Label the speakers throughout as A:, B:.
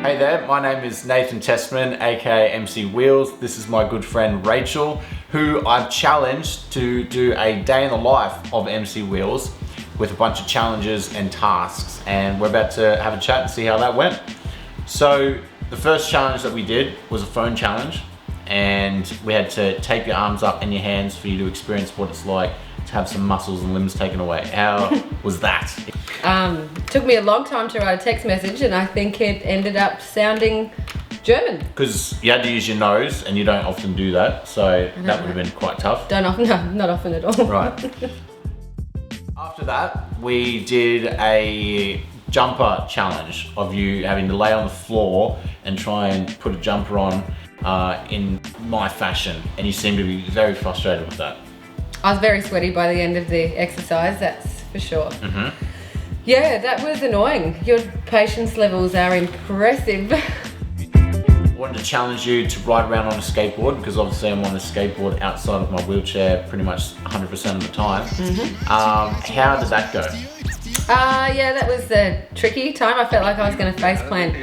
A: Hey there, my name is Nathan Testman, aka MC Wheels. This is my good friend Rachel, who I've challenged to do a day in the life of MC Wheels with a bunch of challenges and tasks, and we're about to have a chat and see how that went. So the first challenge that we did was a phone challenge, and we had to tape your arms up and your hands for you to experience what it's like to have some muscles and limbs taken away. How was that?
B: Took me a long time to write a text message, and I think it ended up sounding German.
A: Because you had to use your nose, and you don't often do that, so that would have been quite tough.
B: No, not often at all.
A: Right. After that, we did a jumper challenge of you having to lay on the floor and try and put a jumper on in my fashion, and you seem to be very frustrated with that.
B: I was very sweaty by the end of the exercise, that's for sure.
A: Mm-hmm.
B: Yeah, that was annoying. Your patience levels are impressive.
A: I wanted to challenge you to ride around on a skateboard, because obviously I'm on a skateboard outside of my wheelchair pretty much 100% of the time.
B: Mm-hmm.
A: How did that go?
B: Yeah, that was a tricky time. I felt like I was going to face plant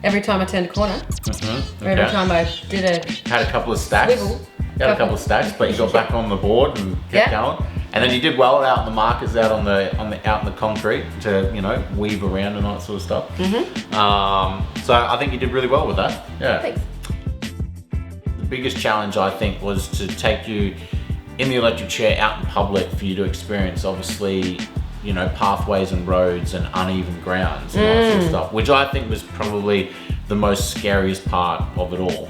B: every time I turned a corner.
A: Mm-hmm.
B: Or every time I did
A: had a couple of stacks.
B: Swivel.
A: You had a couple of stacks, but you got back on the board and kept going. And then you did well out in the markers, out in the concrete to, you know, weave around and all that sort of stuff.
B: Mm-hmm.
A: So I think you did really well with that. Yeah.
B: Thanks.
A: The biggest challenge I think was to take you in the electric chair out in public for you to experience, obviously, you know, pathways and roads and uneven grounds and all that sort of stuff, which I think was probably the most scariest part of it all.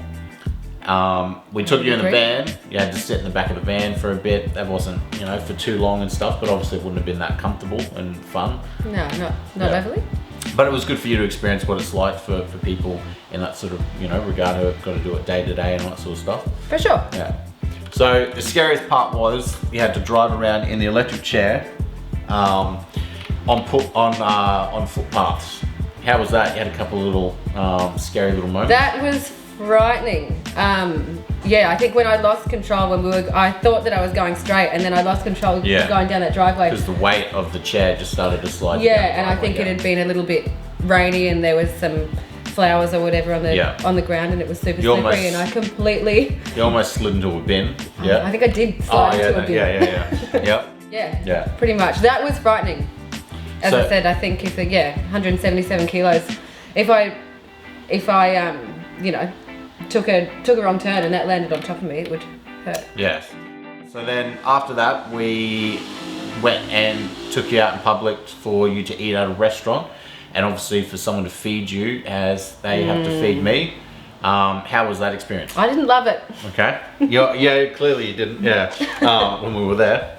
A: We took you in the van. You had to sit in the back of the van for a bit. That wasn't, you know, for too long and stuff, but obviously it wouldn't have been that comfortable and fun.
B: No, not overly.
A: But it was good for you to experience what it's like for people in that sort of, you know, regard who have got to do it day to day and all that sort of stuff.
B: For sure.
A: Yeah. So the scariest part was you had to drive around in the electric chair on footpaths. How was that? You had a couple of little scary little moments.
B: That was frightening. Yeah, I think when I lost control I thought that I was going straight, and then I lost control going down that driveway.
A: Because the weight of the chair just started to slide.
B: Yeah, and I think it had been a little bit rainy, and there was some flowers or whatever on the ground, and it was super slippery, and I completely...
A: You almost slid into a bin. Yeah.
B: I think I did slide into a bin.
A: Yep.
B: Yeah, pretty much. That was frightening. As I said, I think if 177 kilos. If I you know, took a wrong turn and that landed on top of me, it would hurt.
A: Yes. So then after that, we went and took you out in public for you to eat at a restaurant, and obviously for someone to feed you as they have to feed me. How was that experience?
B: I didn't love it.
A: Okay. Yeah, clearly you didn't. Yeah. When we were there.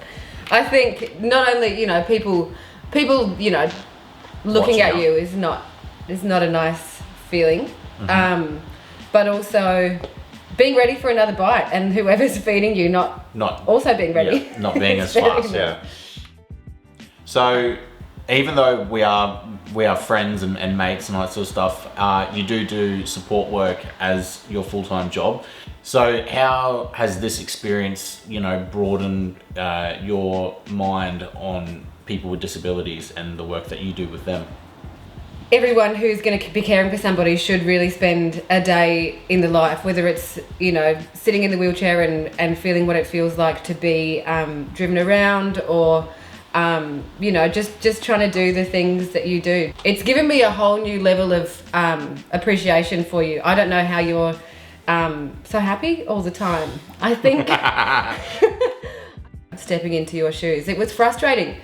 B: I think not only, you know, people, you know, looking at you is not a nice feeling. Mm-hmm. But also being ready for another bite, and whoever's feeding you not also being ready.
A: Yeah, not being as fast. Yeah. So even though we are friends and mates and all that sort of stuff, you do support work as your full-time job. So how has this experience, you know, broadened your mind on people with disabilities and the work that you do with them?
B: Everyone who's going to be caring for somebody should really spend a day in the life, whether it's, you know, sitting in the wheelchair and feeling what it feels like to be driven around, or you know, just trying to do the things that you do. It's given me a whole new level of appreciation for you. I don't know how you're so happy all the time. I think stepping into your shoes, it was frustrating.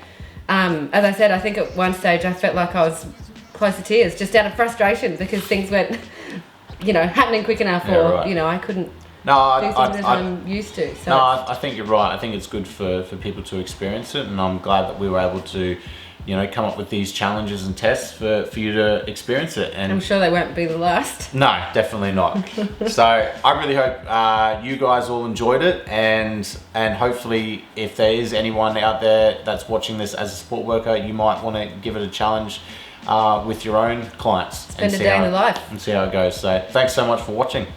B: As I said, I think at one stage I felt like I was close to tears, just out of frustration, because things weren't, you know, happening quick enough, you know, I couldn't do things as I'm used to. So
A: I think you're right. I think it's good for people to experience it, and I'm glad that we were able to, you know, come up with these challenges and tests for you to experience it. And
B: I'm sure they won't be the last.
A: No, definitely not. So I really hope you guys all enjoyed it, and hopefully if there is anyone out there that's watching this as a support worker, you might want to give it a challenge with your own clients.
B: Spend a day in the life.
A: And see how it goes. So thanks so much for watching.